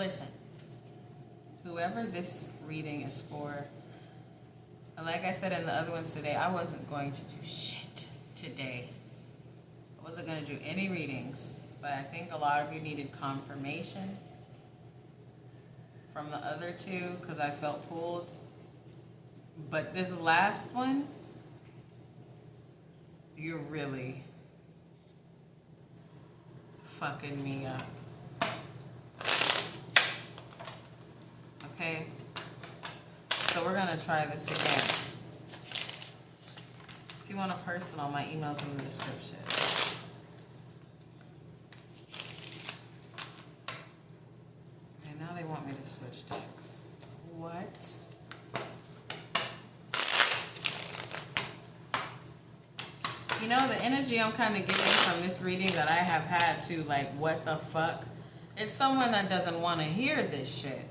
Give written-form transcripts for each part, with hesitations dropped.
Listen, whoever this reading is for, like I said in the other ones today, I wasn't going to do shit today. I wasn't going to do any readings, but I think a lot of you needed confirmation from the other two because I felt pulled. But this last one, you're really fucking me up. Okay? So we're gonna try this again. If you want a personal, my email's in the description. Okay, now they want me to switch decks. What? You know, the energy I'm kind of getting from this reading that I have had to, like, what the fuck? It's someone that doesn't want to hear this shit.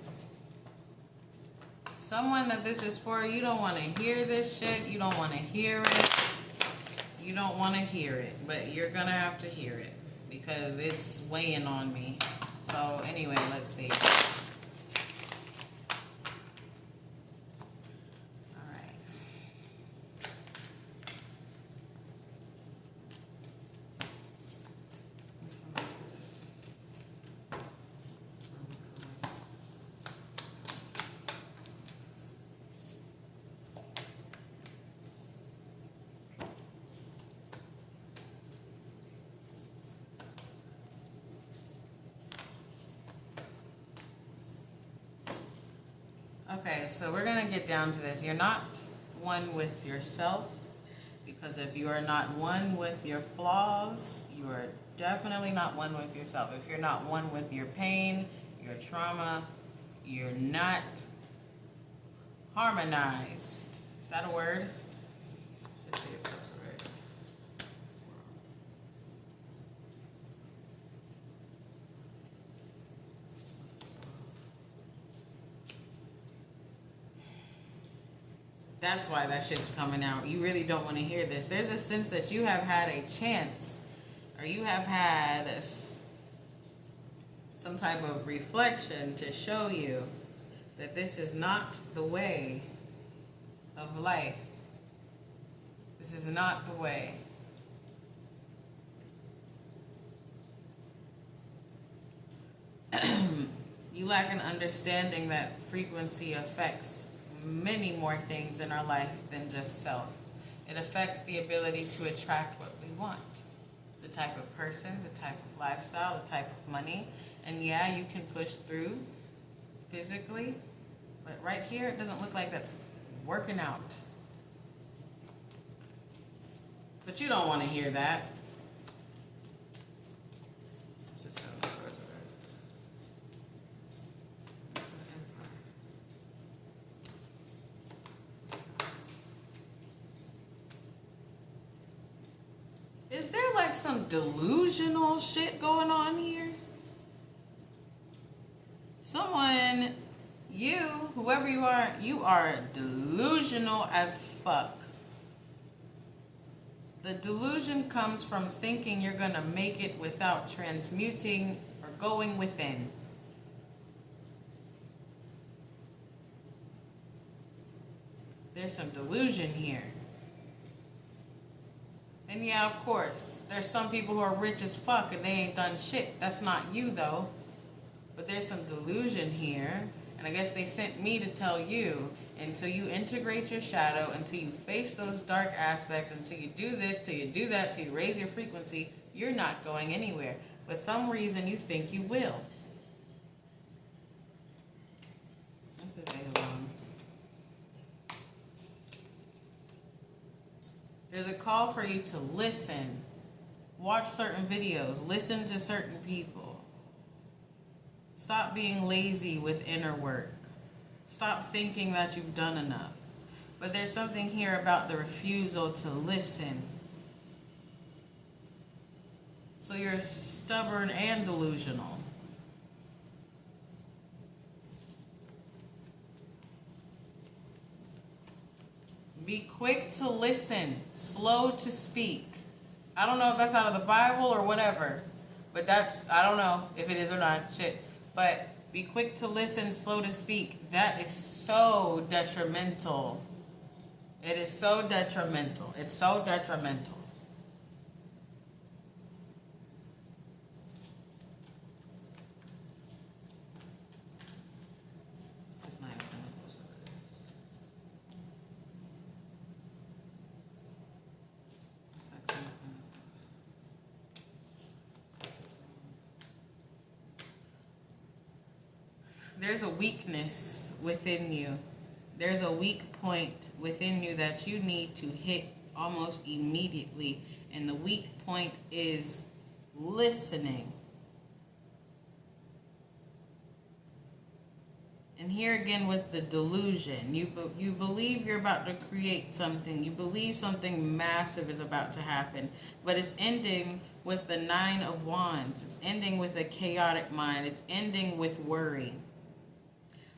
Someone that this is for, you don't want to hear this shit. You don't want to hear it. You don't want to hear it. But you're going to have to hear it because it's weighing on me. So, anyway, let's see. Okay, so we're going to get down to this. You're not one with yourself, because if you are not one with your flaws, you are definitely not one with yourself. If you're not one with your pain, your trauma, you're not harmonized. Is that a word? Let's just say it first. That's why that shit's coming out. You really don't want to hear this. There's a sense that you have had a chance, or you have had some type of reflection to show you that this is not the way of life. This is not the way. You lack an understanding that frequency affects many more things in our life than just self. It affects the ability to attract what we want. The type of person, the type of lifestyle, the type of money. And yeah, you can push through physically, but right here, it doesn't look like that's working out. But you don't want to hear that. This is so swords reversed. Is there like some delusional shit going on here? Someone, whoever you are delusional as fuck. The delusion comes from thinking you're gonna make it without transmuting or going within. There's some delusion here. And yeah, of course, there's some people who are rich as fuck and they ain't done shit. That's not you, though. But there's some delusion here. And I guess they sent me to tell you, until you integrate your shadow, until you face those dark aspects, until you do this, till you do that, till you raise your frequency, you're not going anywhere. For some reason, you think you will. This is Eight of Wands. There's a call for you to listen, watch certain videos, listen to certain people. Stop being lazy with inner work. Stop thinking that you've done enough. But there's something here about the refusal to listen. So you're stubborn and delusional. Be quick to listen, slow to speak. I don't know if that's out of the Bible or whatever, but I don't know if it is or not, shit. But Be quick to listen, slow to speak. That is so detrimental. It is so detrimental. It's so detrimental. There's a weakness within you. There's a weak point within you that you need to hit almost immediately. And the weak point is listening. And here again with the delusion. You believe you're about to create something. You believe something massive is about to happen. But it's ending with the 9 of Wands. It's ending with a chaotic mind. It's ending with worry.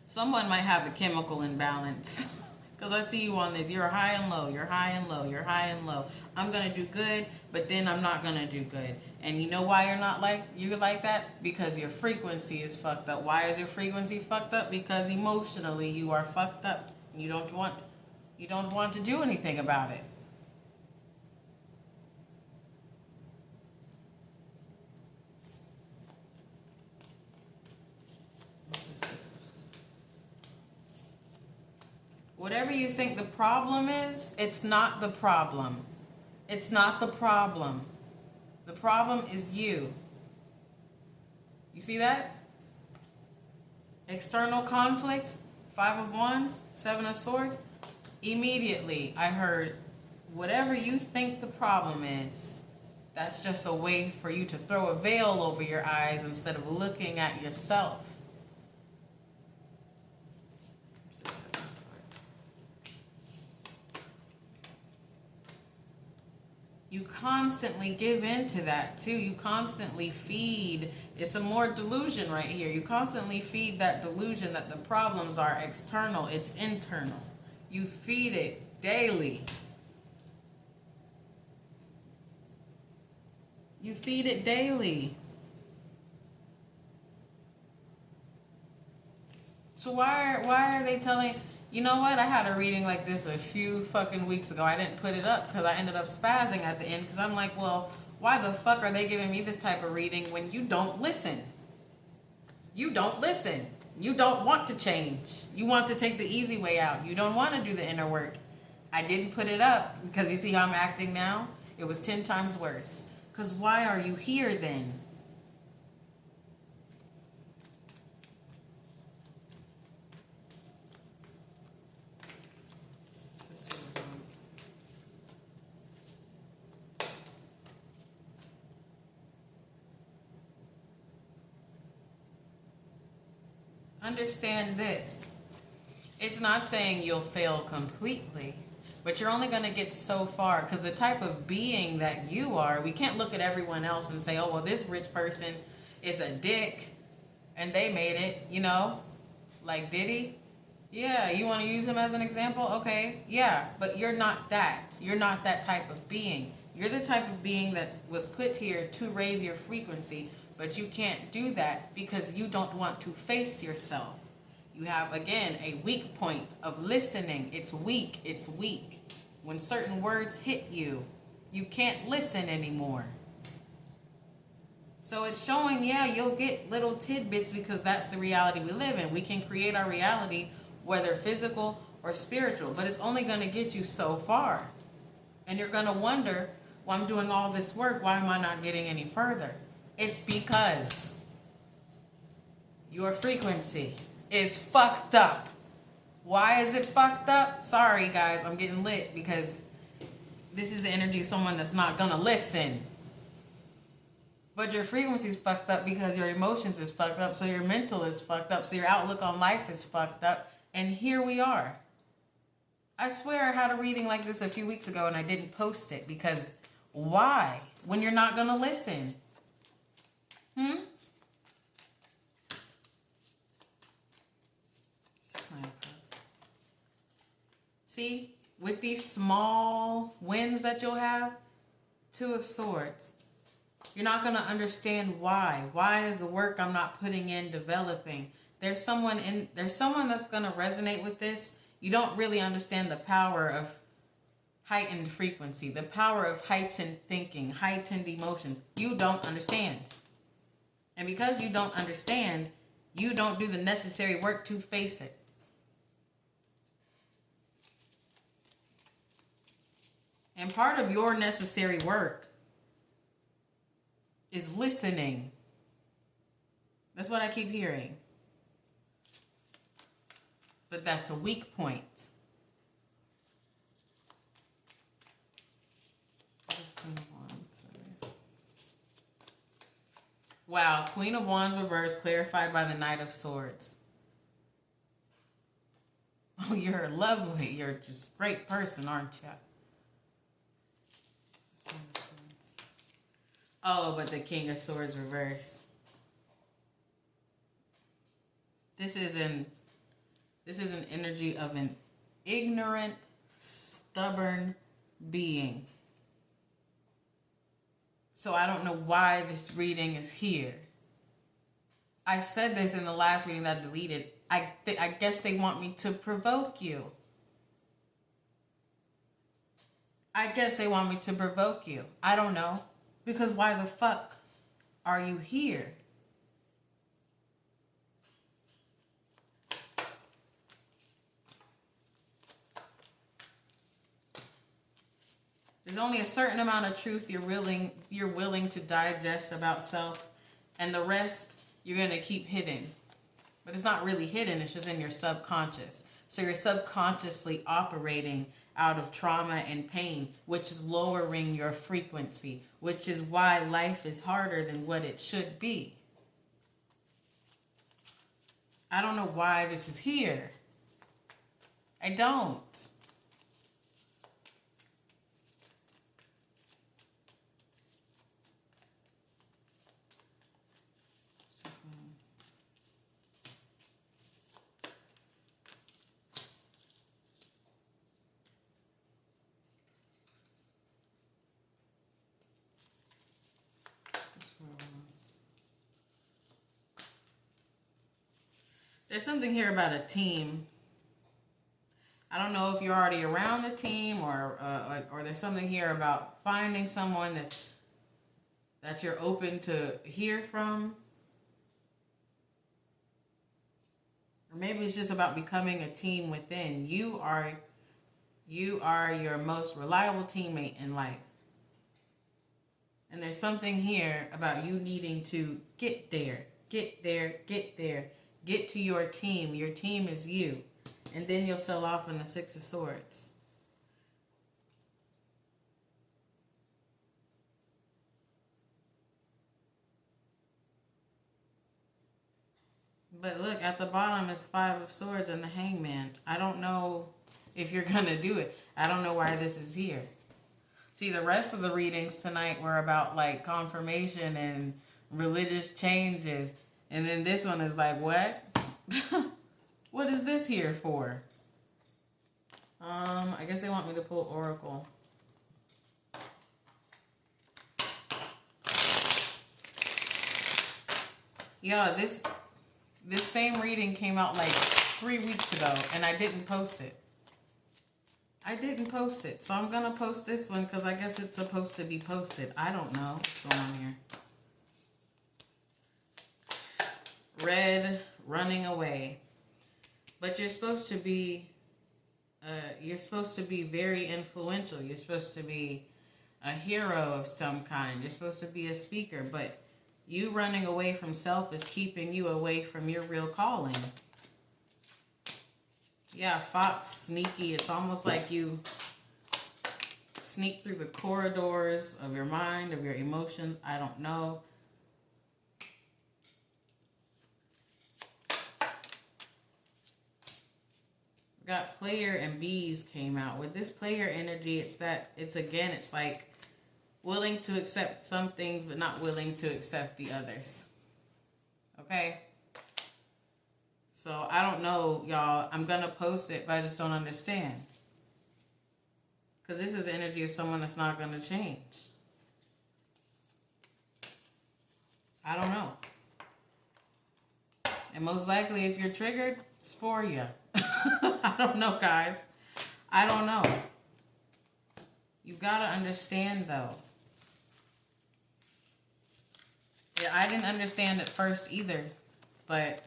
Someone might have a chemical imbalance. Because I see you on this. You're high and low. You're high and low. You're high and low. I'm going to do good, but then I'm not going to do good. And you know why you're not like that? Because your frequency is fucked up. Why is your frequency fucked up? Because emotionally you are fucked up. You don't want to do anything about it. Whatever you think the problem is, it's not the problem. It's not the problem. The problem is you. You see that? External conflict, 5 of Wands, 7 of Swords. Immediately, I heard, whatever you think the problem is, that's just a way for you to throw a veil over your eyes instead of looking at yourself. You constantly give into that too. You constantly feed. It's a more delusion right here. You constantly feed that delusion that the problems are external. It's internal. You feed it daily. You feed it daily. So why are they telling... You know what? I had a reading like this a few fucking weeks ago. I didn't put it up because I ended up spazzing at the end because I'm like, well, why the fuck are they giving me this type of reading when you don't listen? You don't listen. You don't want to change. You want to take the easy way out. You don't want to do the inner work. I didn't put it up because you see how I'm acting now? It was 10 times worse. Because why are you here then? Understand this. It's not saying you'll fail completely, but you're only going to get so far because the type of being that you are, we can't look at everyone else and say, oh, well, this rich person is a dick and they made it, you know, like Diddy. Yeah, you want to use him as an example? Okay, yeah, but you're not that. You're not that type of being. You're the type of being that was put here to raise your frequency. But you can't do that because you don't want to face yourself. You have, again, a weak point of listening. It's weak. It's weak. When certain words hit you, you can't listen anymore. So it's showing, yeah, you'll get little tidbits because that's the reality we live in. We can create our reality, whether physical or spiritual, but it's only going to get you so far. And you're going to wonder, well, I'm doing all this work. Why am I not getting any further? It's because your frequency is fucked up. Why is it fucked up? Sorry, guys, I'm getting lit because this is the energy of someone that's not gonna listen. But your frequency is fucked up because your emotions is fucked up, so your mental is fucked up, so your outlook on life is fucked up. And here we are. I swear I had a reading like this a few weeks ago and I didn't post it because why? When you're not gonna listen. See, with these small wins that you'll have, 2 of Swords. You're not going to understand why. Why is the work I'm not putting in developing? There's someone that's going to resonate with this. You don't really understand the power of heightened frequency, the power of heightened thinking, heightened emotions. You don't understand. And because you don't understand, you don't do the necessary work to face it. And part of your necessary work is listening. That's what I keep hearing. But that's a weak point. Wow, Queen of Wands reversed, clarified by the Knight of Swords. Oh, you're lovely. You're just a great person, aren't you? Oh, but the King of Swords reversed. This is an energy of an ignorant, stubborn being. So I don't know why this reading is here. I said this in the last reading that I deleted. I guess they want me to provoke you. I guess they want me to provoke you. I don't know. Because why the fuck are you here? There's only a certain amount of truth you're willing to digest about self, and the rest you're going to keep hidden. But it's not really hidden, it's just in your subconscious. So you're subconsciously operating out of trauma and pain, which is lowering your frequency, which is why life is harder than what it should be. I don't know why this is here. I don't. There's something here about a team. I don't know if you're already around the team or there's something here about finding someone that you're open to hear from. Or maybe it's just about becoming a team within. You are your most reliable teammate in life. And there's something here about you needing to get there. Get to your team. Your team is you. And then you'll sell off in the Six of Swords. But look, at the bottom is Five of Swords and the Hangman. I don't know if you're going to do it. I don't know why this is here. See, the rest of the readings tonight were about like confirmation and religious changes. And then this one is like, what? What is this here for? I guess they want me to pull Oracle. Yeah, this same reading came out like 3 weeks ago, and I didn't post it. So I'm going to post this one because I guess it's supposed to be posted. I don't know what's going on here. Red, running away. But you're supposed to be very influential. You're supposed to be a hero of some kind. You're supposed to be a speaker, but you running away from self is keeping you away from your real calling. Yeah, fox, sneaky. It's almost like you sneak through the corridors of your mind, of your emotions. I don't know. Got player and bees came out. With this player energy, it's like willing to accept some things, but not willing to accept the others. Okay? So, I don't know, y'all. I'm going to post it, but I just don't understand. Because this is the energy of someone that's not going to change. And most likely, if you're triggered, it's for you. I don't know, guys. I don't know. You gotta understand, though. Yeah, I didn't understand at first either, but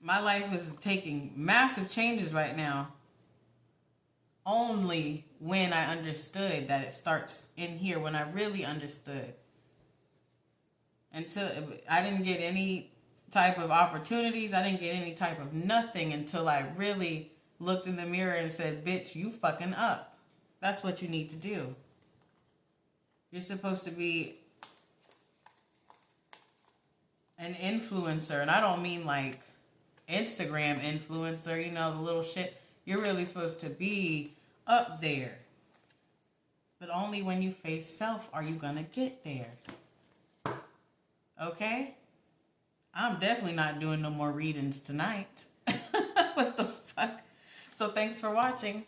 my life is taking massive changes right now. Only when I understood that it starts in here, when I really understood. Until I didn't get any type of opportunities, I didn't get any type of nothing until I really looked in the mirror and said, bitch, you fucking up. That's what you need to do. You're supposed to be an influencer, and I don't mean like Instagram influencer, you know, the little shit. You're really supposed to be up there. But only when you face self are you gonna get there. Okay? I'm definitely not doing no more readings tonight. What the fuck? So thanks for watching.